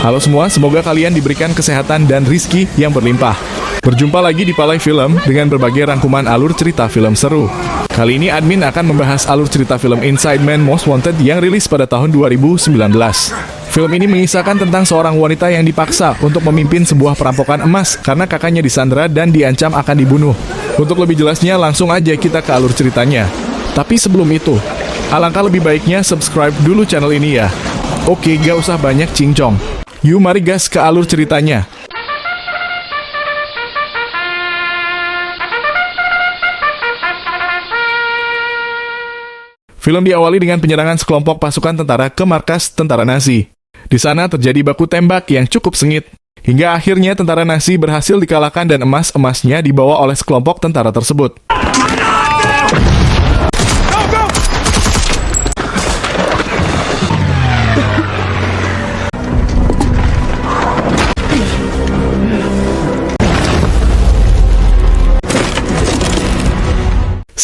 Halo semua, semoga kalian diberikan kesehatan dan rizki yang berlimpah. Berjumpa lagi di Palai Film dengan berbagai rangkuman alur cerita film seru. Kali ini admin akan membahas alur cerita film Inside Man Most Wanted yang rilis pada tahun 2019. Film ini mengisahkan tentang seorang wanita yang dipaksa untuk memimpin sebuah perampokan emas karena kakaknya disandra dan diancam akan dibunuh. Untuk lebih jelasnya, langsung aja kita ke alur ceritanya. Tapi sebelum itu, alangkah lebih baiknya subscribe dulu channel ini ya. Oke, gak usah banyak cincong. Yuk mari gas ke alur ceritanya. Film diawali dengan penyerangan sekelompok pasukan tentara ke markas tentara Nazi. Di sana terjadi baku tembak yang cukup sengit. Hingga akhirnya tentara Nazi berhasil dikalahkan dan emas-emasnya dibawa oleh sekelompok tentara tersebut.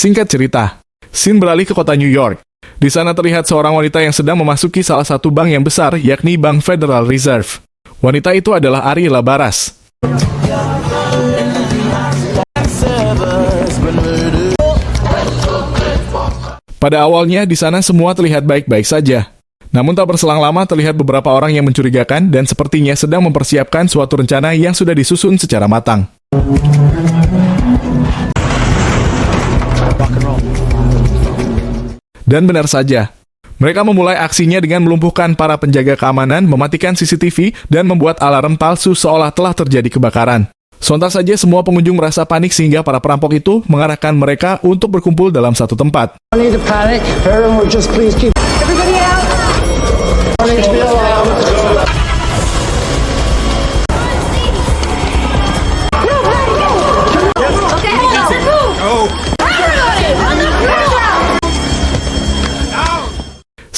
Singkat cerita, scene beralih ke kota New York. Di sana terlihat seorang wanita yang sedang memasuki salah satu bank yang besar, yakni Bank Federal Reserve. Wanita itu adalah Ariela Baras. Pada awalnya, di sana semua terlihat baik-baik saja. Namun tak berselang lama terlihat beberapa orang yang mencurigakan dan sepertinya sedang mempersiapkan suatu rencana yang sudah disusun secara matang. Dan benar saja, mereka memulai aksinya dengan melumpuhkan para penjaga keamanan, mematikan CCTV, dan membuat alarm palsu seolah telah terjadi kebakaran. Sontak saja semua pengunjung merasa panik sehingga para perampok itu mengarahkan mereka untuk berkumpul dalam satu tempat.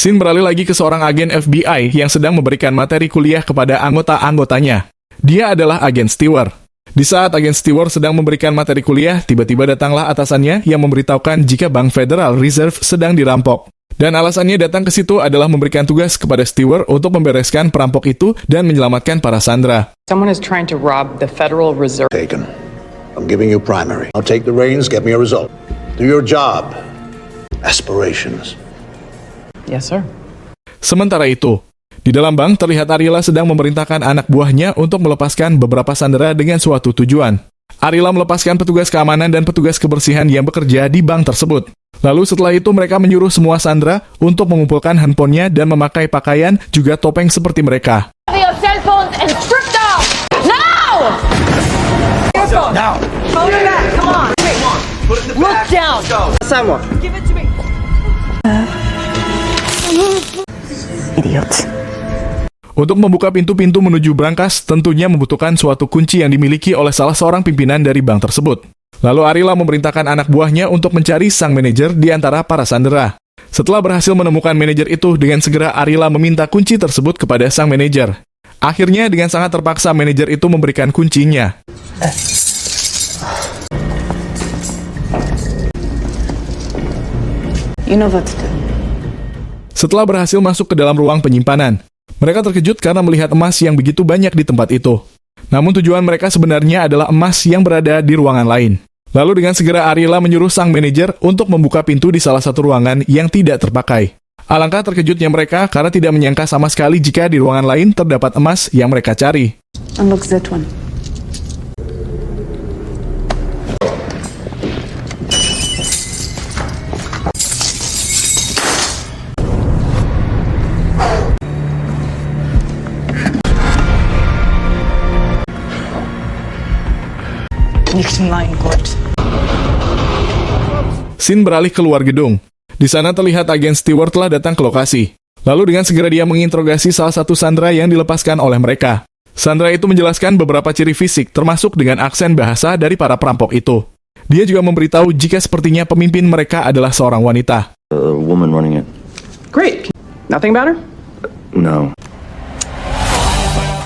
Scene beralih lagi ke seorang agen FBI yang sedang memberikan materi kuliah kepada anggota-anggotanya. Dia adalah agen Stewart. Di saat agen Stewart sedang memberikan materi kuliah, tiba-tiba datanglah atasannya yang memberitahukan jika Bank Federal Reserve sedang dirampok. Dan alasannya datang ke situ adalah memberikan tugas kepada Stewart untuk membereskan perampok itu dan menyelamatkan para sandera. Someone is trying to rob the Federal Reserve. Taken. I'm giving you primary. I'll take the reins, get me a result. Do your job. Aspirations. Yes, sir. Sementara itu, di dalam bank terlihat Ariela sedang memerintahkan anak buahnya untuk melepaskan beberapa sandera dengan suatu tujuan. Ariela melepaskan petugas keamanan dan petugas kebersihan yang bekerja di bank tersebut. Lalu setelah itu mereka menyuruh semua sandera untuk mengumpulkan handphonenya dan memakai pakaian juga topeng seperti mereka. Idiot. Untuk membuka pintu-pintu menuju brankas, tentunya membutuhkan suatu kunci yang dimiliki oleh salah seorang pimpinan dari bank tersebut. Lalu Ariela memerintahkan anak buahnya untuk mencari sang manajer di antara para sandera. Setelah berhasil menemukan manajer itu, dengan segera Ariela meminta kunci tersebut kepada sang manajer. Akhirnya dengan sangat terpaksa manajer itu memberikan kuncinya. You know what to do. Setelah berhasil masuk ke dalam ruang penyimpanan, mereka terkejut karena melihat emas yang begitu banyak di tempat itu. Namun tujuan mereka sebenarnya adalah emas yang berada di ruangan lain. Lalu dengan segera Ariela menyuruh sang manajer untuk membuka pintu di salah satu ruangan yang tidak terpakai. Alangkah terkejutnya mereka karena tidak menyangka sama sekali jika di ruangan lain terdapat emas yang mereka cari. Unlock that one. Scene beralih keluar gedung. Di sana terlihat agen Stewart telah datang ke lokasi. Lalu dengan segera dia menginterogasi salah satu sandera yang dilepaskan oleh mereka. Sandera itu menjelaskan beberapa ciri fisik, termasuk dengan aksen bahasa dari para perampok itu. Dia juga memberitahu jika sepertinya pemimpin mereka adalah seorang wanita. A woman running it. Great. Nothing about her? No.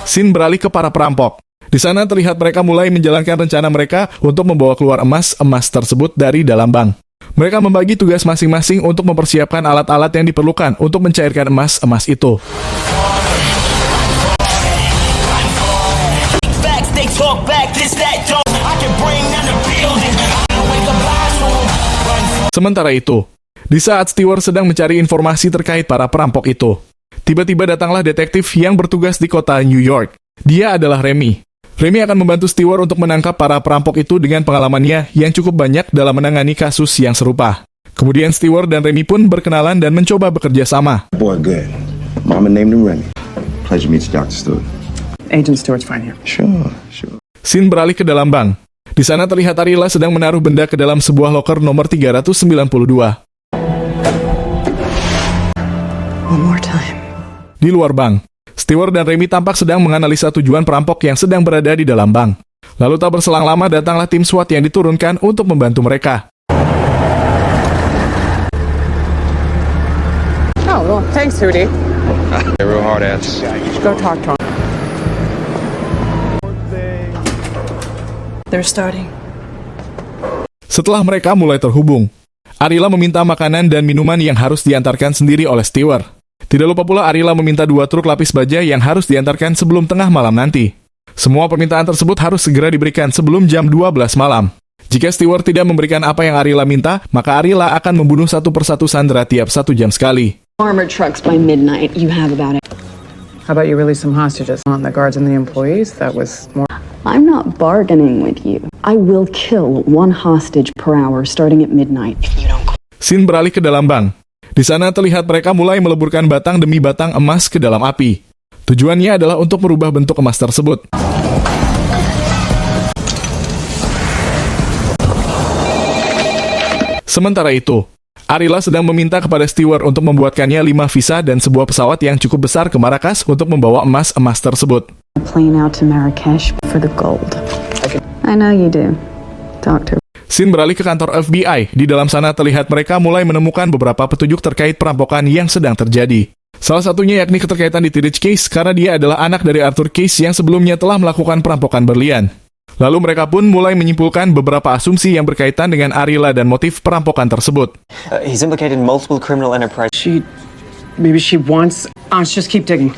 Scene beralih ke para perampok. Di sana terlihat mereka mulai menjalankan rencana mereka untuk membawa keluar emas tersebut dari dalam bank. Mereka membagi tugas masing-masing untuk mempersiapkan alat-alat yang diperlukan untuk mencairkan emas itu. talk back, this, that, don't. I can bring down the building. I don't wake up live. Sementara itu, di saat Stewart sedang mencari informasi terkait para perampok itu, tiba-tiba datanglah detektif yang bertugas di kota New York. Dia adalah Remy. Remy akan membantu Stewart untuk menangkap para perampok itu dengan pengalamannya yang cukup banyak dalam menangani kasus yang serupa. Kemudian Stewart dan Remy pun berkenalan dan mencoba bekerja sama. Boy, good. Mama named him Remy. Pleasure meets Dr. Stewart. Agent Stewart's fine here. Sure. Scene beralih ke dalam bank. Di sana terlihat Arila sedang menaruh benda ke dalam sebuah loker nomor 392. One more time. Di luar bank, Stewart dan Remy tampak sedang menganalisa tujuan perampok yang sedang berada di dalam bank. Lalu tak berselang lama datanglah tim SWAT yang diturunkan untuk membantu mereka. Oh, well, thanks, Hootie. They're real hard ass. Go talk to him. They're starting. Setelah mereka mulai terhubung, Arila meminta makanan dan minuman yang harus diantarkan sendiri oleh Stewart. Tidak lupa pula Arila meminta 2 truk lapis baja yang harus diantarkan sebelum tengah malam nanti. Semua permintaan tersebut harus segera diberikan sebelum jam 12 malam. Jika Stewart tidak memberikan apa yang Arila minta, maka Arila akan membunuh satu persatu sandera tiap 1 jam sekali. Armored trucks by midnight. You have about it. How about you release some hostages on the guards and the employees? That was more. I'm not bargaining with you. I will kill 1 hostage per hour starting at midnight. If you don't. Scene beralih ke dalam bank. Di sana terlihat mereka mulai meleburkan batang demi batang emas ke dalam api. Tujuannya adalah untuk merubah bentuk emas tersebut. Sementara itu, Arila sedang meminta kepada Stewart untuk membuatkannya 5 visa dan sebuah pesawat yang cukup besar ke Marrakesh untuk membawa emas-emas tersebut. A plane out to Marrakesh for the gold. I know you do, Doctor. Scene beralih ke kantor FBI. Di dalam sana terlihat mereka mulai menemukan beberapa petunjuk terkait perampokan yang sedang terjadi. Salah satunya yakni keterkaitan di Tirich Case karena dia adalah anak dari Arthur Case yang sebelumnya telah melakukan perampokan berlian. Lalu mereka pun mulai menyimpulkan beberapa asumsi yang berkaitan dengan Arila dan motif perampokan tersebut. He's implicated in multiple criminal enterprises. Maybe she wants. Let's just keep digging.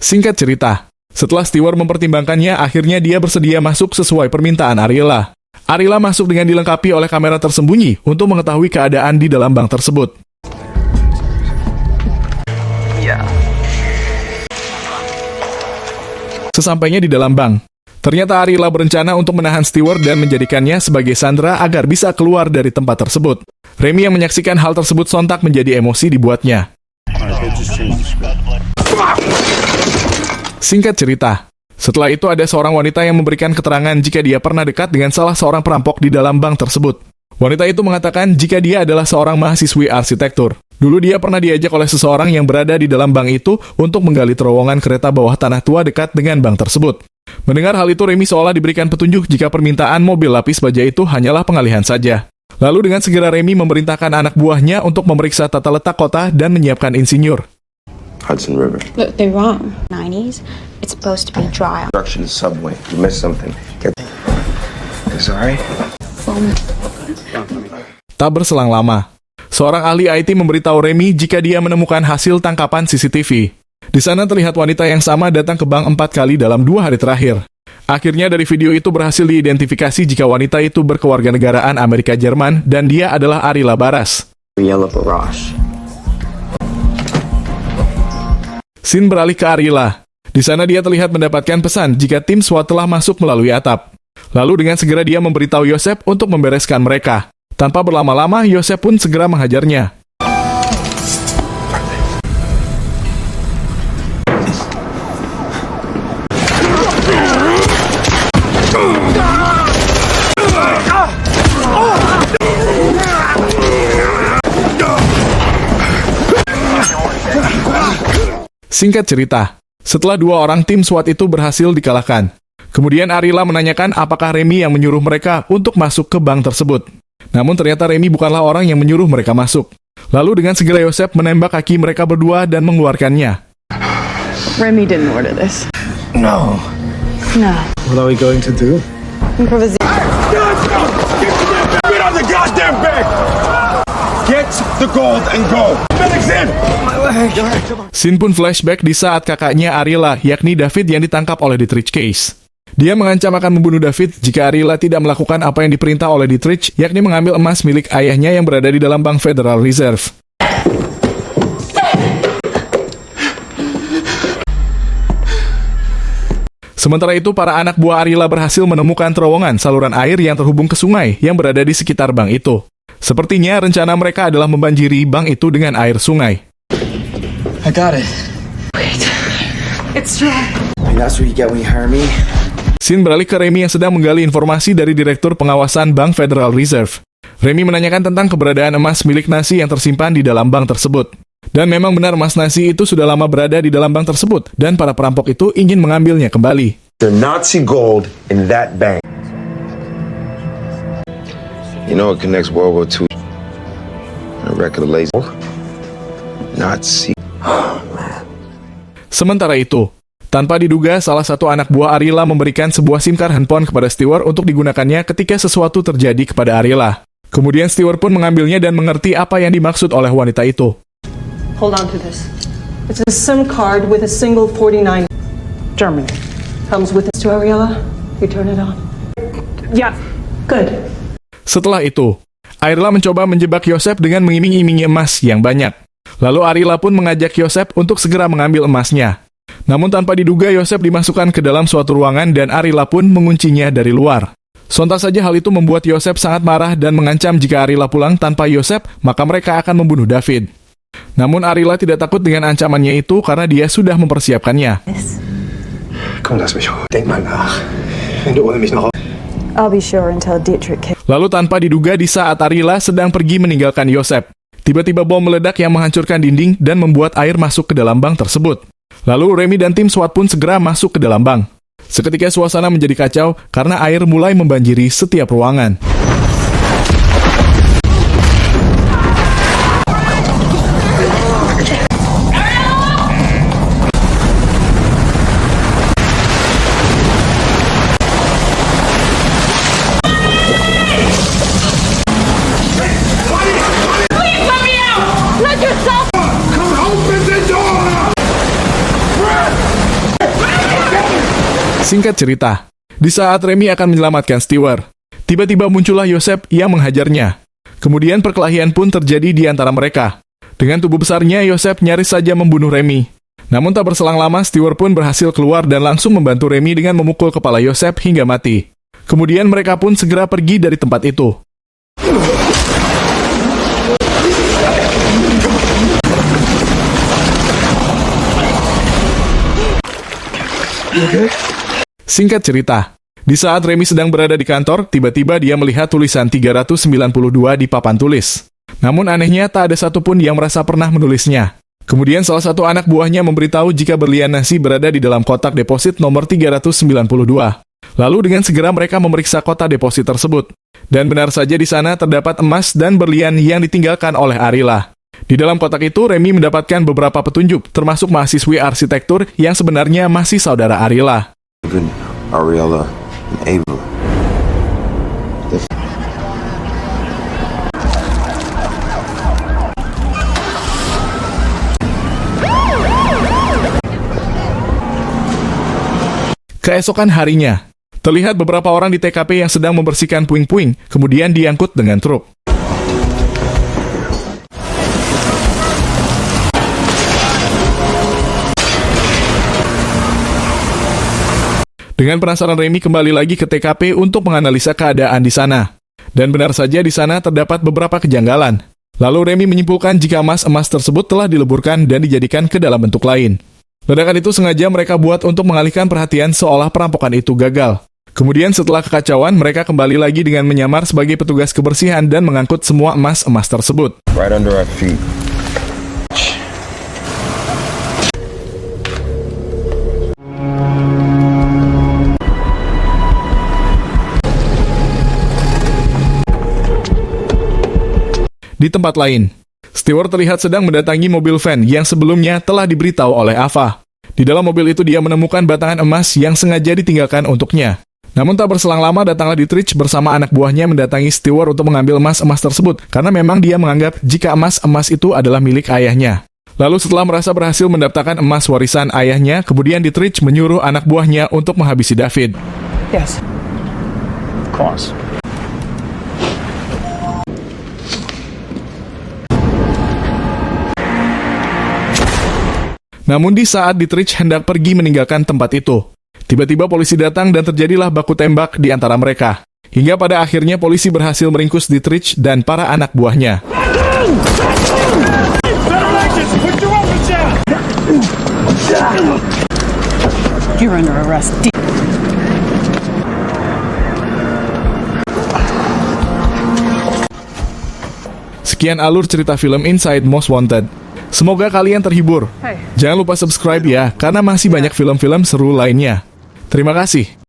Singkat cerita, setelah Stewart mempertimbangkannya, akhirnya dia bersedia masuk sesuai permintaan Arila. Arila masuk dengan dilengkapi oleh kamera tersembunyi untuk mengetahui keadaan di dalam bank tersebut. Sesampainya di dalam bank, ternyata Arila berencana untuk menahan Stewart dan menjadikannya sebagai sandera agar bisa keluar dari tempat tersebut. Remy yang menyaksikan hal tersebut sontak menjadi emosi dibuatnya. Singkat cerita, setelah itu ada seorang wanita yang memberikan keterangan jika dia pernah dekat dengan salah seorang perampok di dalam bank tersebut. Wanita itu mengatakan jika dia adalah seorang mahasiswi arsitektur. Dulu dia pernah diajak oleh seseorang yang berada di dalam bank itu untuk menggali terowongan kereta bawah tanah tua dekat dengan bank tersebut. Mendengar hal itu, Remy seolah diberikan petunjuk jika permintaan mobil lapis baja itu hanyalah pengalihan saja. Lalu dengan segera Remy memerintahkan anak buahnya untuk memeriksa tata letak kota dan menyiapkan insinyur. Hudson River. Look, they're wrong. 90s, it's supposed to be dry. Construction subway. You missed something. Sorry. Tak berselang lama, seorang ahli IT memberitahu Remy jika dia menemukan hasil tangkapan CCTV. Di sana terlihat wanita yang sama datang ke bank 4 kali dalam 2 hari terakhir. Akhirnya dari video itu berhasil diidentifikasi jika wanita itu berkewarganegaraan Amerika Jerman dan dia adalah Arila Baras. Yellow Barrage. Scene beralih ke Arila. Di sana dia terlihat mendapatkan pesan jika tim SWAT telah masuk melalui atap. Lalu dengan segera dia memberitahu Yosef untuk membereskan mereka. Tanpa berlama-lama, Yosef pun segera menghajarnya. Singkat cerita, setelah 2 orang tim SWAT itu berhasil dikalahkan, kemudian Arila menanyakan apakah Remy yang menyuruh mereka untuk masuk ke bank tersebut. Namun ternyata Remy bukanlah orang yang menyuruh mereka masuk. Lalu dengan segera Yosef menembak kaki mereka berdua dan mengeluarkannya. Remy didn't order this. No. No. What are we going to do? Improvisation. Get on the goddamn bag! Get the gold and go! Medic's in! Scene pun flashback di saat kakaknya Arila, yakni David yang ditangkap oleh The Tirich Case. Dia mengancam akan membunuh David jika Ariela tidak melakukan apa yang diperintah oleh Dietrich, yakni mengambil emas milik ayahnya yang berada di dalam Bank Federal Reserve. Sementara itu, para anak buah Ariela berhasil menemukan terowongan saluran air yang terhubung ke sungai yang berada di sekitar bank itu. Sepertinya rencana mereka adalah membanjiri bank itu dengan air sungai. I got it. Wait. It's dry. And that's what you get when you hire me. Scene beralih ke Remy yang sedang menggali informasi dari Direktur Pengawasan Bank Federal Reserve. Remy menanyakan tentang keberadaan emas milik Nasi yang tersimpan di dalam bank tersebut. Dan memang benar emas Nasi itu sudah lama berada di dalam bank tersebut, dan para perampok itu ingin mengambilnya kembali. The Nazi gold in that bank. You know it connects World War II. A record of lazy. Nazi. Sementara itu, tanpa diduga, salah satu anak buah Ariela memberikan sebuah SIM card handphone kepada Stewart untuk digunakannya ketika sesuatu terjadi kepada Ariela. Kemudian Stewart pun mengambilnya dan mengerti apa yang dimaksud oleh wanita itu. Hold on to this. It's a SIM card with a single 49. Germany. Comes with this to Ariela. You turn it on. Yeah. Good. Setelah itu, Ariela mencoba menjebak Yosef dengan mengiming-imingi emas yang banyak. Lalu Ariela pun mengajak Yosef untuk segera mengambil emasnya. Namun tanpa diduga, Yosef dimasukkan ke dalam suatu ruangan dan Ariela pun menguncinya dari luar. Sontak saja hal itu membuat Yosef sangat marah dan mengancam jika Ariela pulang tanpa Yosef, maka mereka akan membunuh David. Namun Ariela tidak takut dengan ancamannya itu karena dia sudah mempersiapkannya. I'll be sure and tell Dietrich. Lalu tanpa diduga di saat Ariela sedang pergi meninggalkan Yosef, tiba-tiba bom meledak yang menghancurkan dinding dan membuat air masuk ke dalam bank tersebut. Lalu Remy dan tim SWAT pun segera masuk ke dalam bank. Seketika suasana menjadi kacau karena air mulai membanjiri setiap ruangan. Singkat cerita, di saat Remy akan menyelamatkan Stewart, tiba-tiba muncullah Yosef yang menghajarnya. Kemudian perkelahian pun terjadi di antara mereka. Dengan tubuh besarnya, Yosef nyaris saja membunuh Remy. Namun tak berselang lama, Stewart pun berhasil keluar dan langsung membantu Remy dengan memukul kepala Yosef hingga mati. Kemudian mereka pun segera pergi dari tempat itu. Singkat cerita, di saat Remy sedang berada di kantor, tiba-tiba dia melihat tulisan 392 di papan tulis. Namun anehnya tak ada satupun yang merasa pernah menulisnya. Kemudian salah satu anak buahnya memberitahu jika berlian Nasi berada di dalam kotak deposit nomor 392. Lalu dengan segera mereka memeriksa kotak deposit tersebut. Dan benar saja di sana terdapat emas dan berlian yang ditinggalkan oleh Ariela. Di dalam kotak itu, Remy mendapatkan beberapa petunjuk, termasuk mahasiswi arsitektur yang sebenarnya masih saudara Ariela. Even Ariela and Ava. Keesokan harinya, terlihat beberapa orang di TKP yang sedang membersihkan puing-puing, kemudian diangkut dengan truk. Dengan penasaran, Remy kembali lagi ke TKP untuk menganalisa keadaan di sana. Dan benar saja di sana terdapat beberapa kejanggalan. Lalu Remy menyimpulkan jika emas-emas tersebut telah dileburkan dan dijadikan ke dalam bentuk lain. Ledakan itu sengaja mereka buat untuk mengalihkan perhatian seolah perampokan itu gagal. Kemudian setelah kekacauan, mereka kembali lagi dengan menyamar sebagai petugas kebersihan dan mengangkut semua emas-emas tersebut. Right under our feet. Di tempat lain, Stewart terlihat sedang mendatangi mobil van yang sebelumnya telah diberitahu oleh Ava. Di dalam mobil itu dia menemukan batangan emas yang sengaja ditinggalkan untuknya. Namun tak berselang lama datanglah Dietrich bersama anak buahnya mendatangi Stewart untuk mengambil emas-emas tersebut karena memang dia menganggap jika emas-emas itu adalah milik ayahnya. Lalu setelah merasa berhasil mendapatkan emas warisan ayahnya, kemudian Dietrich menyuruh anak buahnya untuk menghabisi David. Yes. Of course. Namun di saat Dietrich hendak pergi meninggalkan tempat itu, tiba-tiba polisi datang dan terjadilah baku tembak di antara mereka. Hingga pada akhirnya polisi berhasil meringkus Dietrich dan para anak buahnya. You're under arrest. Sekian alur cerita film Inside Most Wanted. Semoga kalian terhibur. Jangan lupa subscribe ya, karena masih banyak film-film seru lainnya. Terima kasih.